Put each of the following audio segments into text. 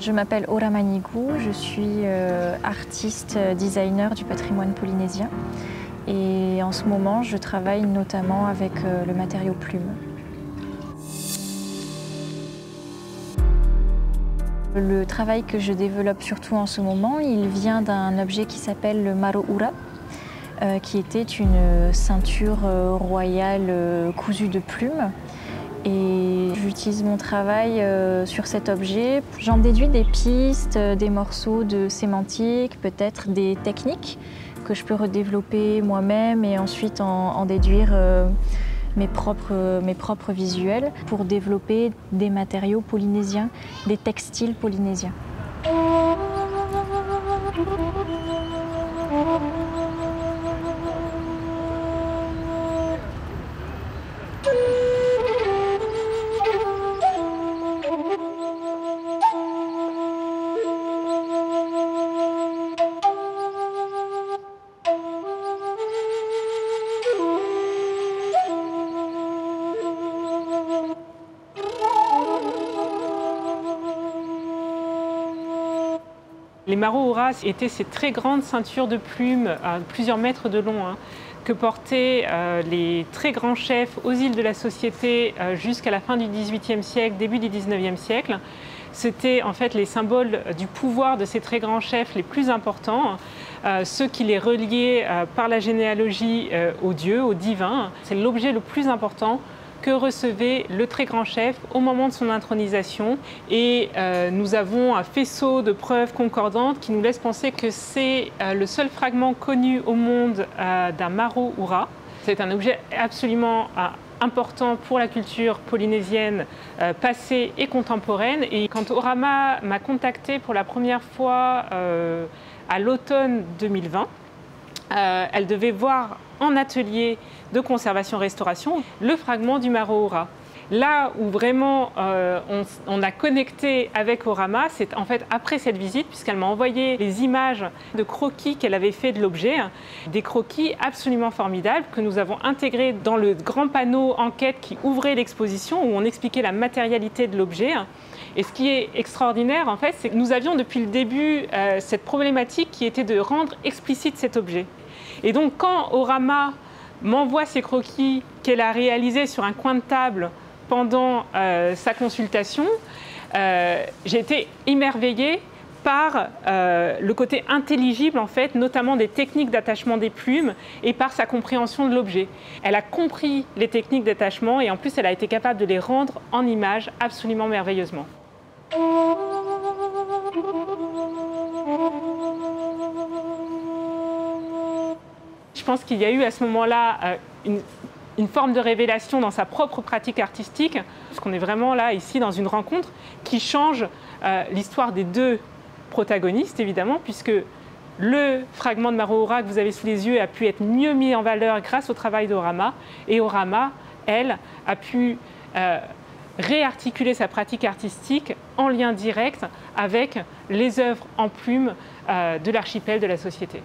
Je m'appelle Orama Nigou, je suis artiste designer du patrimoine polynésien et en ce moment je travaille notamment avec le matériau plume. Le travail que je développe surtout en ce moment, il vient d'un objet qui s'appelle le Maro Ura, qui était une ceinture royale cousue de plumes. Et j'utilise mon travail sur cet objet. J'en déduis des pistes, des morceaux de sémantique, peut-être des techniques que je peux redévelopper moi-même et ensuite en déduire mes propres visuels pour développer des matériaux polynésiens, des textiles polynésiens. Les Maro Ura étaient ces très grandes ceintures de plumes à plusieurs mètres de long que portaient les très grands chefs aux îles de la Société jusqu'à la fin du XVIIIe siècle, début du XIXe siècle. C'était en fait les symboles du pouvoir de ces très grands chefs les plus importants, ceux qui les reliaient par la généalogie aux dieux, aux divins. C'est l'objet le plus important que recevait le très grand chef au moment de son intronisation. Et nous avons un faisceau de preuves concordantes qui nous laisse penser que c'est le seul fragment connu au monde d'un Maro Ura. C'est un objet absolument important pour la culture polynésienne passée et contemporaine. Et quand Orama m'a contactée pour la première fois à l'automne 2020, elle devait voir en atelier de conservation-restauration le fragment du Maro Ura. Là où vraiment on a connecté avec Orama, c'est en fait après cette visite, puisqu'elle m'a envoyé les images de croquis qu'elle avait fait de l'objet, des croquis absolument formidables que nous avons intégrés dans le grand panneau enquête qui ouvrait l'exposition, où on expliquait la matérialité de l'objet. Et ce qui est extraordinaire, en fait, c'est que nous avions depuis le début cette problématique qui était de rendre explicite cet objet. Et donc quand Orama m'envoie ces croquis qu'elle a réalisés sur un coin de table pendant sa consultation, j'ai été émerveillée par le côté intelligible, en fait, notamment des techniques d'attachement des plumes et par sa compréhension de l'objet. Elle a compris les techniques d'attachement et en plus elle a été capable de les rendre en images absolument merveilleusement. Je pense qu'il y a eu à ce moment-là une forme de révélation dans sa propre pratique artistique, parce qu'on est vraiment là, ici, dans une rencontre qui change l'histoire des deux protagonistes, évidemment, puisque le fragment de Maro Ura que vous avez sous les yeux a pu être mieux mis en valeur grâce au travail d'Orama, et Orama, elle, a pu réarticuler sa pratique artistique en lien direct avec les œuvres en plumes de l'archipel de la Société.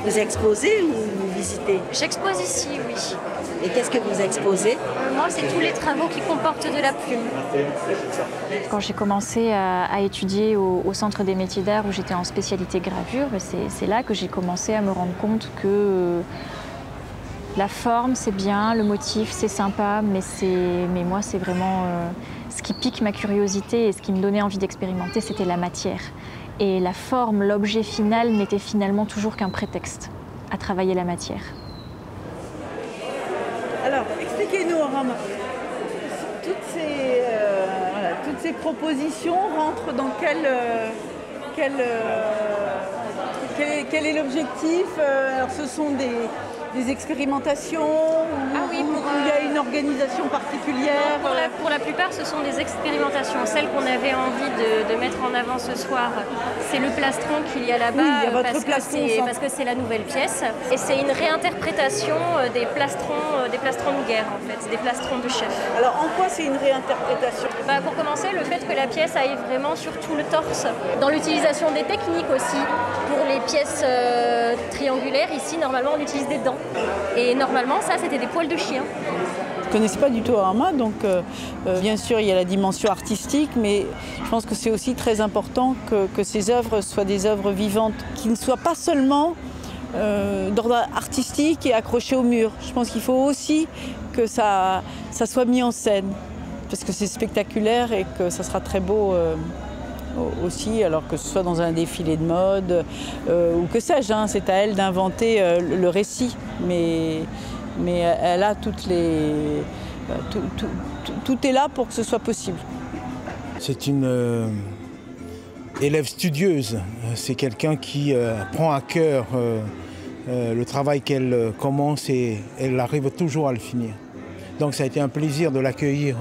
Vous exposez ou vous visitez? J'expose ici, oui. Et qu'est-ce que vous exposez? Moi, c'est tous les travaux qui comportent de la plume. Quand j'ai commencé à étudier au Centre des métiers d'art où j'étais en spécialité gravure, c'est là que j'ai commencé à me rendre compte que la forme, c'est bien, le motif, c'est sympa, mais moi, c'est vraiment ce qui pique ma curiosité et ce qui me donnait envie d'expérimenter, c'était la matière. Et la forme, l'objet final, n'était finalement toujours qu'un prétexte à travailler la matière. Alors, expliquez-nous, Orama, toutes ces propositions rentrent dans quel Quel est l'objectif? Alors, ce sont des expérimentations Ah oui, il y a une organisation particulière? Pour la plupart, ce sont des expérimentations. Celle qu'on avait envie de mettre en avant ce soir, c'est le plastron qu'il y a là-bas, Oui, il y a votre plastron, parce que c'est la nouvelle pièce. Et c'est une réinterprétation des plastrons de guerre, en fait, des plastrons de chef. Alors, en quoi c'est une réinterprétation? Pour commencer, le fait que la pièce aille vraiment sur tout le torse. Dans l'utilisation des techniques aussi. Pour les pièces triangulaires, ici, normalement, on utilise des dents. Et normalement, ça, c'était des poils de chien. Je ne connaissais pas du tout Arama, donc bien sûr, il y a la dimension artistique, mais je pense que c'est aussi très important que ces œuvres soient des œuvres vivantes, qui ne soient pas seulement d'ordre artistique et accrochées au mur. Je pense qu'il faut aussi que ça soit mis en scène, parce que c'est spectaculaire et que ça sera très beau aussi, alors que ce soit dans un défilé de mode ou que sais-je, hein, c'est à elle d'inventer le récit, mais elle a toutes les... Tout est là pour que ce soit possible. C'est une élève studieuse, c'est quelqu'un qui prend à cœur le travail qu'elle commence et elle arrive toujours à le finir. Donc ça a été un plaisir de l'accueillir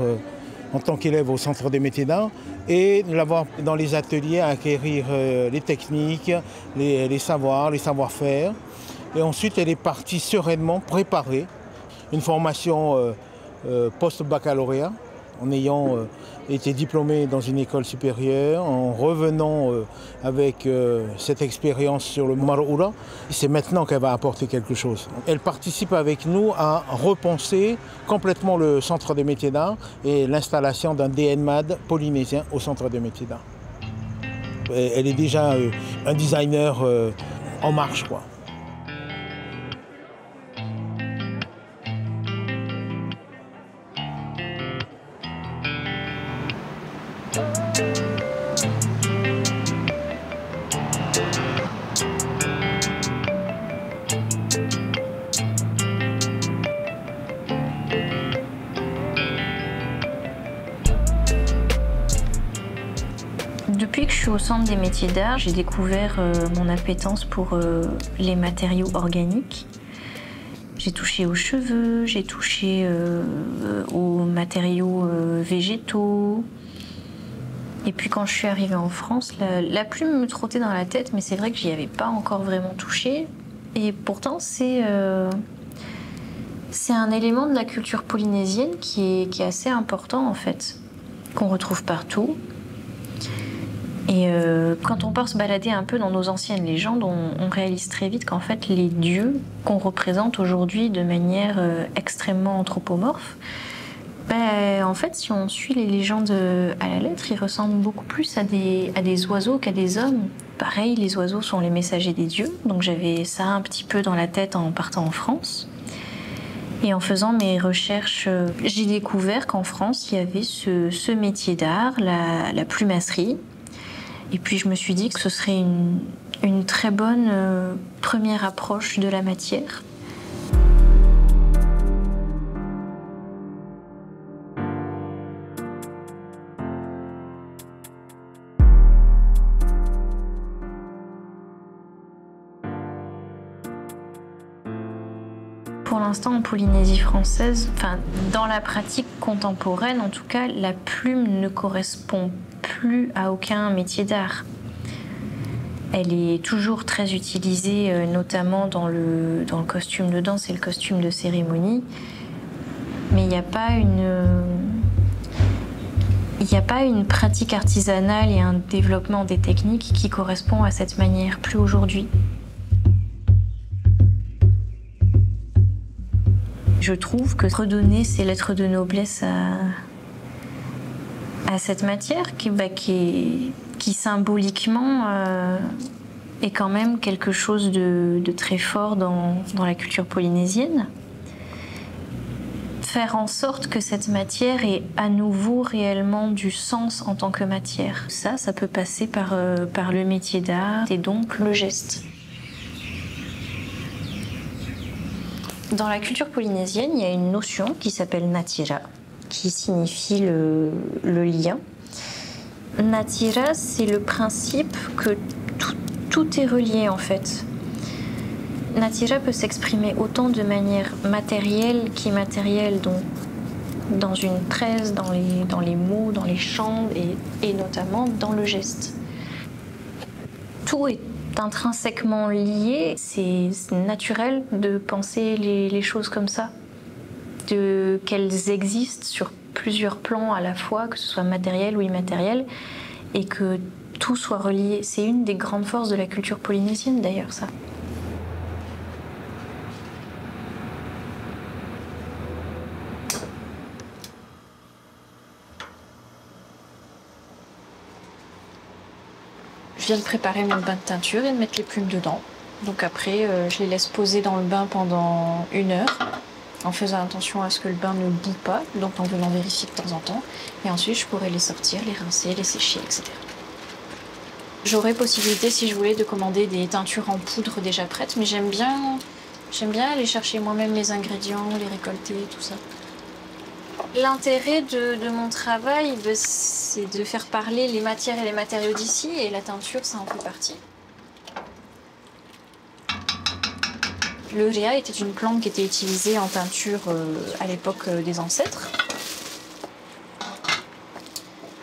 en tant qu'élève au Centre des métiers d'art et de l'avoir dans les ateliers à acquérir les techniques, les savoirs, les savoir-faire. Et ensuite, elle est partie sereinement préparer une formation post-baccalauréat en ayant été diplômée dans une école supérieure, en revenant avec cette expérience sur le Maro-Ura. C'est maintenant qu'elle va apporter quelque chose. Elle participe avec nous à repenser complètement le Centre des métiers d'art et l'installation d'un DNMAD polynésien au Centre des métiers d'art. Elle est déjà un designer en marche, quoi. Depuis que je suis au Centre des métiers d'art, j'ai découvert mon appétence pour les matériaux organiques. J'ai touché aux cheveux, j'ai touché aux matériaux végétaux. Et puis quand je suis arrivée en France, la plume me trottait dans la tête, mais c'est vrai que j'y avais pas encore vraiment touché. Et pourtant, c'est un élément de la culture polynésienne qui est assez important en fait, qu'on retrouve partout. Et quand on part se balader un peu dans nos anciennes légendes, on réalise très vite qu'en fait les dieux qu'on représente aujourd'hui de manière extrêmement anthropomorphe, en fait si on suit les légendes à la lettre, ils ressemblent beaucoup plus à des oiseaux qu'à des hommes. Pareil, les oiseaux sont les messagers des dieux, donc j'avais ça un petit peu dans la tête en partant en France. Et en faisant mes recherches, j'ai découvert qu'en France, il y avait ce métier d'art, la plumasserie. Et puis je me suis dit que ce serait une très bonne première approche de la matière. Pour l'instant, en Polynésie française, dans la pratique contemporaine, en tout cas, la plume ne correspond plus à aucun métier d'art. Elle est toujours très utilisée, notamment dans le costume de danse et le costume de cérémonie. Mais il n'y a pas une pratique artisanale et un développement des techniques qui correspond à cette manière, plus aujourd'hui. Je trouve que redonner ces lettres de noblesse à cette matière qui symboliquement est quand même quelque chose de très fort dans la culture polynésienne. Faire en sorte que cette matière ait à nouveau réellement du sens en tant que matière. Ça peut passer par le métier d'art et donc le geste. Dans la culture polynésienne, il y a une notion qui s'appelle natira, qui signifie le lien. Natira, c'est le principe que tout est relié en fait. Natira peut s'exprimer autant de manière matérielle qu'immatérielle, donc dans une tresse, dans les mots, dans les chants et notamment dans le geste. Tout est intrinsèquement lié, c'est naturel de penser les choses comme ça, qu'elles existent sur plusieurs plans à la fois, que ce soit matériel ou immatériel, et que tout soit relié. C'est une des grandes forces de la culture polynésienne d'ailleurs, ça. Je viens de préparer mon bain de teinture et de mettre les plumes dedans. Donc après, je les laisse poser dans le bain pendant 1 heure, en faisant attention à ce que le bain ne boue pas, donc en venant vérifier de temps en temps. Et ensuite, je pourrais les sortir, les rincer, les sécher, etc. J'aurais possibilité, si je voulais, de commander des teintures en poudre déjà prêtes, mais j'aime bien aller chercher moi-même les ingrédients, les récolter, tout ça. L'intérêt de mon travail, c'est de faire parler les matières et les matériaux d'ici, et la teinture, ça en fait partie. Le rea était une plante qui était utilisée en teinture à l'époque des ancêtres.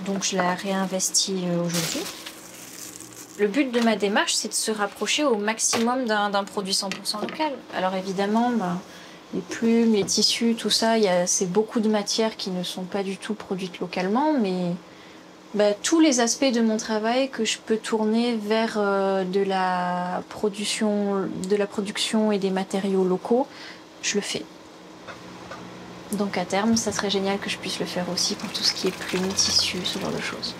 Donc je la réinvestis aujourd'hui. Le but de ma démarche, c'est de se rapprocher au maximum d'un produit 100% local. Alors évidemment, les plumes, les tissus, tout ça, c'est beaucoup de matières qui ne sont pas du tout produites localement, mais tous les aspects de mon travail que je peux tourner vers de la production et des matériaux locaux, je le fais. Donc à terme, ça serait génial que je puisse le faire aussi pour tout ce qui est plumes, tissus, ce genre de choses.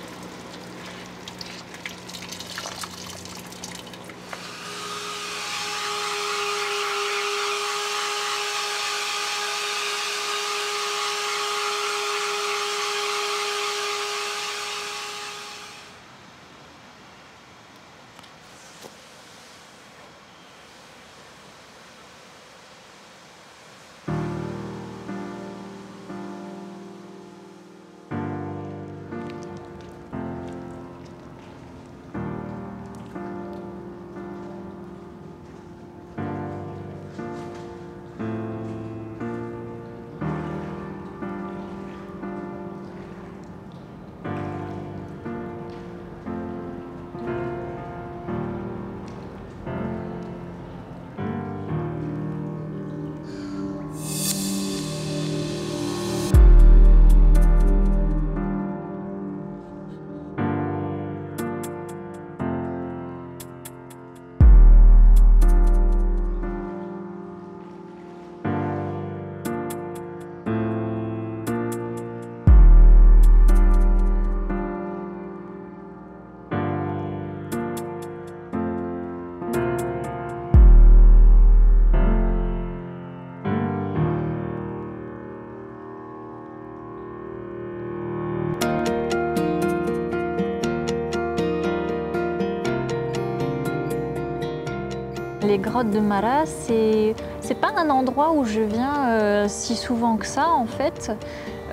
Les grottes de Mara, c'est pas un endroit où je viens si souvent que ça en fait.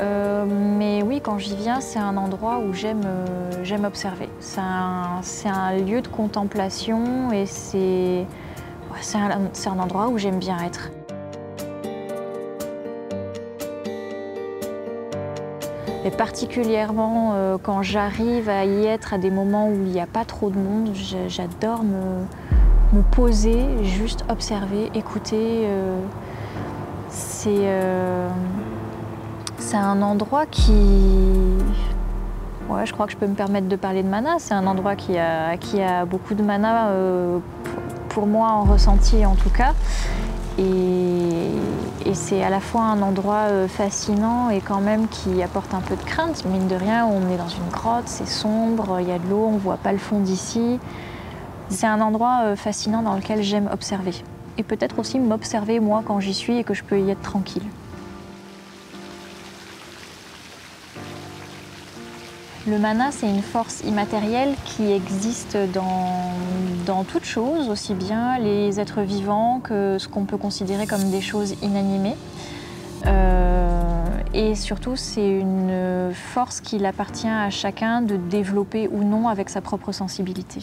Mais oui, quand j'y viens, c'est un endroit où j'aime observer. C'est un lieu de contemplation et c'est un endroit où j'aime bien être. Et particulièrement quand j'arrive à y être à des moments où il n'y a pas trop de monde, j'adore me poser, juste observer, écouter. C'est un endroit qui... Ouais, je crois que je peux me permettre de parler de mana. C'est un endroit qui a beaucoup de mana, pour moi en ressenti en tout cas. Et c'est à la fois un endroit fascinant et quand même qui apporte un peu de crainte. Mine de rien, on est dans une grotte, c'est sombre, il y a de l'eau, on ne voit pas le fond d'ici. C'est un endroit fascinant dans lequel j'aime observer. Et peut-être aussi m'observer moi quand j'y suis et que je peux y être tranquille. Le mana, c'est une force immatérielle qui existe dans toute chose, aussi bien les êtres vivants que ce qu'on peut considérer comme des choses inanimées. Et surtout, c'est une force qu'il appartient à chacun de développer ou non avec sa propre sensibilité.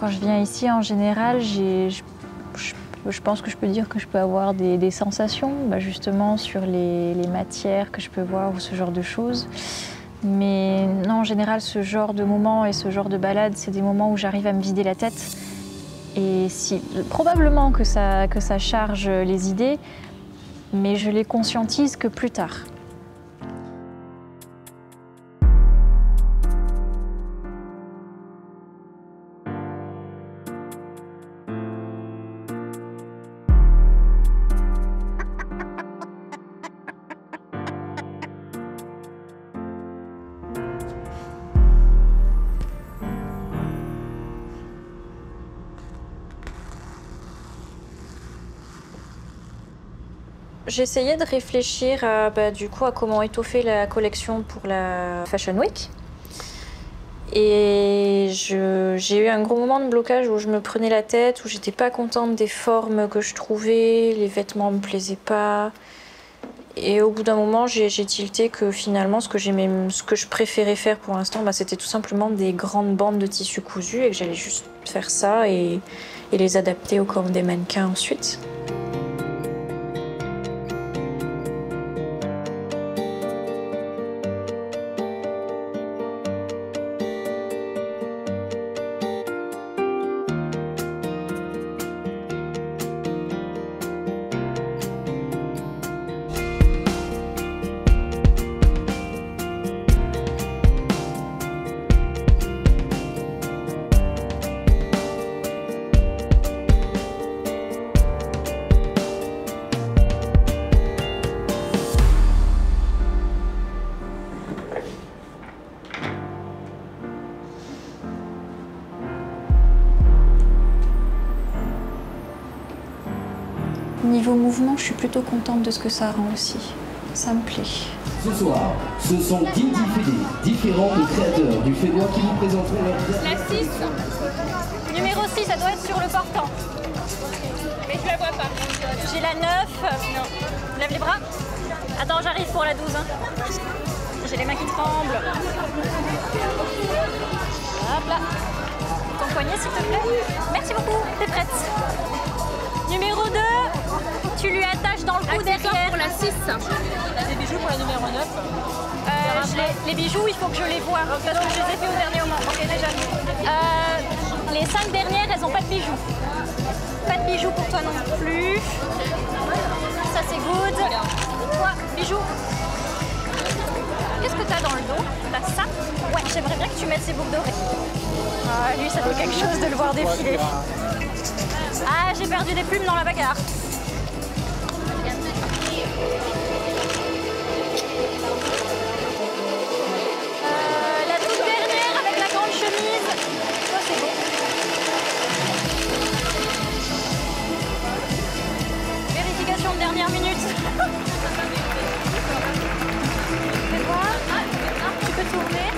Quand je viens ici, en général, je pense que je peux dire que je peux avoir des sensations, justement, sur les matières que je peux voir ou ce genre de choses. Mais non, en général, ce genre de moments et ce genre de balades, c'est des moments où j'arrive à me vider la tête. Et probablement que ça charge les idées, mais je les conscientise que plus tard. J'essayais de réfléchir à comment étoffer la collection pour la Fashion Week. Et j'ai eu un gros moment de blocage où je me prenais la tête, où j'étais pas contente des formes que je trouvais, les vêtements me plaisaient pas. Et au bout d'un moment, j'ai tilté que finalement, ce que je préférais faire pour l'instant, c'était tout simplement des grandes bandes de tissu cousu et que j'allais juste faire ça et les adapter aux corps des mannequins ensuite. Niveau mouvement, je suis plutôt contente de ce que ça rend aussi. Ça me plaît. Ce soir, ce sont 10 défilés différents de créateurs du Fénois qui vous présenteront leur... La 6, numéro 6, ça doit être sur le portant. Mais je la vois pas. J'ai la 9, non. Lève les bras. Attends, j'arrive pour la 12. J'ai les mains qui tremblent. Hop là. Ton poignet, s'il te plaît. Merci beaucoup, t'es prête. Numéro 2, tu lui attaches dans le cou derrière. Pour la 6. Des bijoux pour la numéro 9. Les bijoux, il faut que je les voie parce que je les ai fait au dernier moment. Ok, déjà. Les 5 dernières, elles n'ont pas de bijoux. Pas de bijoux pour toi non plus. Ça, c'est good. Toi, bijoux. Qu'est-ce que tu as dans le dos? T'as ça? Ouais, j'aimerais bien que tu mettes ces boucles d'oreilles. Ah, lui, ça fait quelque chose de le voir défiler. Ah, j'ai perdu des plumes dans la bagarre. La toute dernière avec la grande chemise. Ça, c'est beau. Vérification de dernière minute. Fais voir. Tu peux tourner.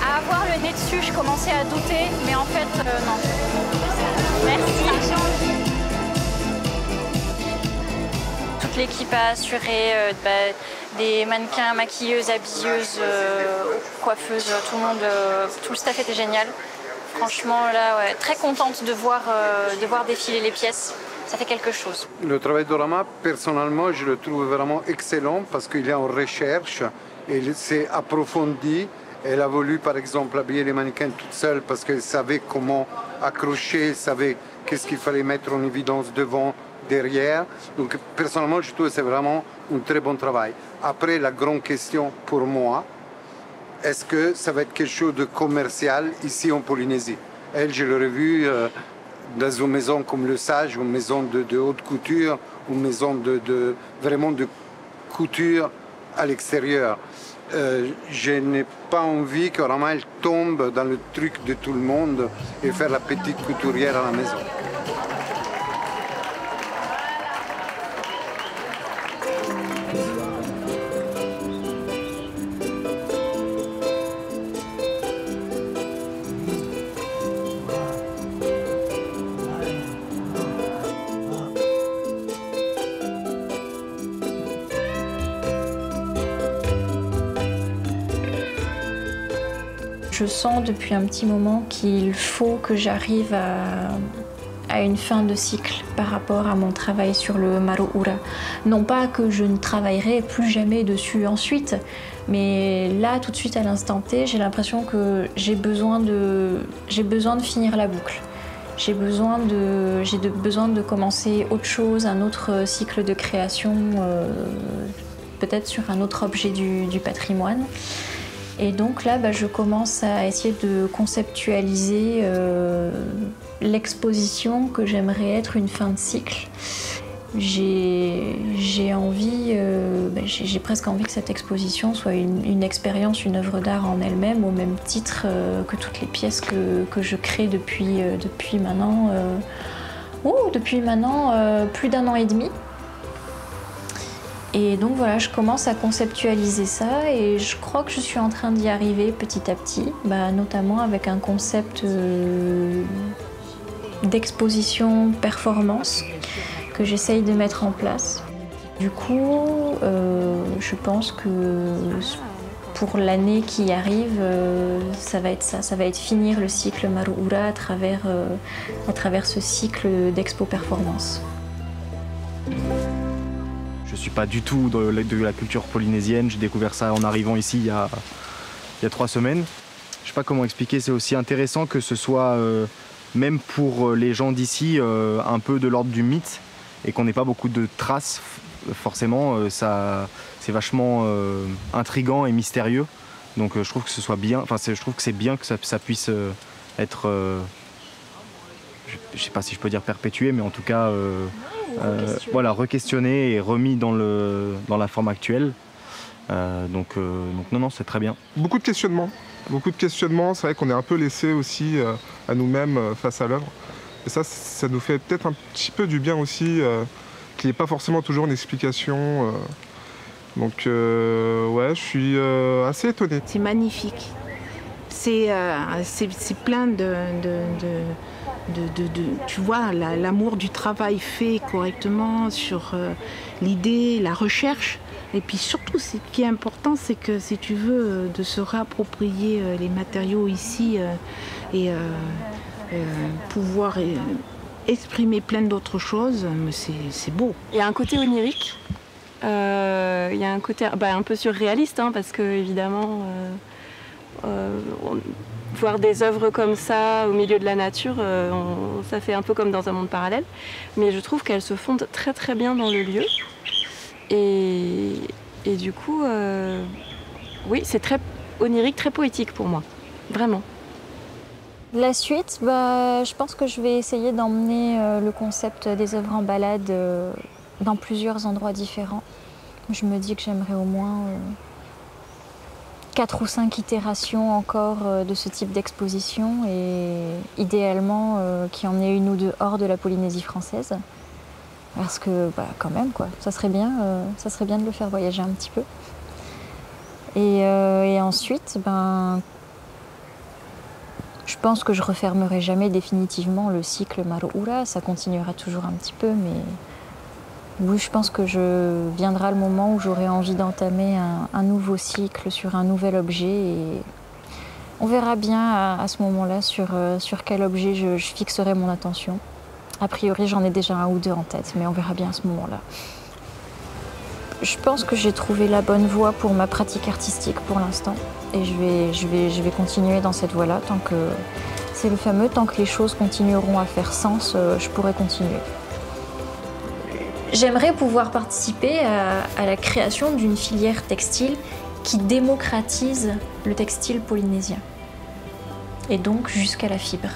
À avoir le nez dessus, je commençais à douter, mais en fait, non. Merci. Toute l'équipe a assuré des mannequins, maquilleuses, habilleuses, coiffeuses, tout le monde, tout le staff était génial. Franchement, là, ouais, très contente de voir défiler les pièces. Ça fait quelque chose. Le travail d'Orama, personnellement, je le trouve vraiment excellent parce qu'il est en recherche et c'est approfondi. Elle a voulu, par exemple, habiller les mannequins toute seule parce qu'elle savait comment accrocher, elle savait qu'est-ce qu'il fallait mettre en évidence devant, derrière. Donc, personnellement, je trouve que c'est vraiment un très bon travail. Après, la grande question pour moi, est-ce que ça va être quelque chose de commercial ici en Polynésie? Elle, je l'aurais vue dans une maison comme Le Sage, une maison de haute couture, une maison vraiment de couture à l'extérieur. Je n'ai pas envie que vraiment elle tombe dans le truc de tout le monde et faire la petite couturière à la maison. Je sens depuis un petit moment qu'il faut que j'arrive à une fin de cycle par rapport à mon travail sur le Maru'ura. Non pas que je ne travaillerai plus jamais dessus ensuite, mais là, tout de suite, à l'instant T, j'ai l'impression que j'ai besoin de finir la boucle. J'ai besoin de commencer autre chose, un autre cycle de création, peut-être sur un autre objet du patrimoine. Et donc là, je commence à essayer de conceptualiser l'exposition que j'aimerais être une fin de cycle. J'ai envie, j'ai presque envie que cette exposition soit une expérience, une œuvre d'art en elle-même, au même titre que toutes les pièces que je crée depuis maintenant plus d'1 an et demi. Et donc voilà, je commence à conceptualiser ça et je crois que je suis en train d'y arriver petit à petit, notamment avec un concept d'exposition performance que j'essaye de mettre en place. Du coup, je pense que pour l'année qui arrive, ça va être ça. Ça va être finir le cycle Maru'ura à travers ce cycle d'expo performance. Je ne suis pas du tout de la culture polynésienne. J'ai découvert ça en arrivant ici il y a 3 semaines. Je ne sais pas comment expliquer, c'est aussi intéressant que ce soit, même pour les gens d'ici, un peu de l'ordre du mythe et qu'on n'ait pas beaucoup de traces. Forcément, c'est vachement intriguant et mystérieux. Donc je trouve que ce soit bien, je trouve que c'est bien que ça puisse être, je ne sais pas si je peux dire perpétué, mais en tout cas, voilà, re-questionné et remis dans la forme actuelle. Donc non, c'est très bien. Beaucoup de questionnements. C'est vrai qu'on est un peu laissé aussi à nous-mêmes face à l'œuvre. Et ça nous fait peut-être un petit peu du bien aussi, qu'il n'y ait pas forcément toujours une explication. Donc ouais, je suis assez étonné. C'est magnifique. C'est plein tu vois, l'amour du travail fait correctement sur l'idée, la recherche. Et puis surtout, ce qui est important, c'est que si tu veux, de se réapproprier les matériaux ici et pouvoir exprimer plein d'autres choses, c'est beau. Il y a un côté onirique, il y a un côté un peu surréaliste, parce que évidemment, voir des œuvres comme ça au milieu de la nature, ça fait un peu comme dans un monde parallèle. Mais je trouve qu'elles se fondent très très bien dans le lieu. Et du coup, oui, c'est très onirique, très poétique pour moi, vraiment. La suite, je pense que je vais essayer d'emmener le concept des œuvres en balade dans plusieurs endroits différents. Je me dis que j'aimerais au moins 4 ou 5 itérations encore de ce type d'exposition et idéalement qu'il y en ait 1 ou 2 hors de la Polynésie française. Parce que quand même, quoi, ça serait bien de le faire voyager un petit peu. Et ensuite, je pense que je refermerai jamais définitivement le cycle Maru'ura. Ça continuera toujours un petit peu, mais oui, je pense que viendra le moment où j'aurai envie d'entamer un nouveau cycle sur un nouvel objet. Et on verra bien à ce moment-là sur quel objet je fixerai mon attention. A priori, j'en ai déjà 1 ou 2 en tête, mais on verra bien à ce moment-là. Je pense que j'ai trouvé la bonne voie pour ma pratique artistique pour l'instant. Et je vais continuer dans cette voie-là. Tant que c'est le fameux, tant que les choses continueront à faire sens, je pourrai continuer. J'aimerais pouvoir participer à la création d'une filière textile qui démocratise le textile polynésien. Et donc jusqu'à la fibre.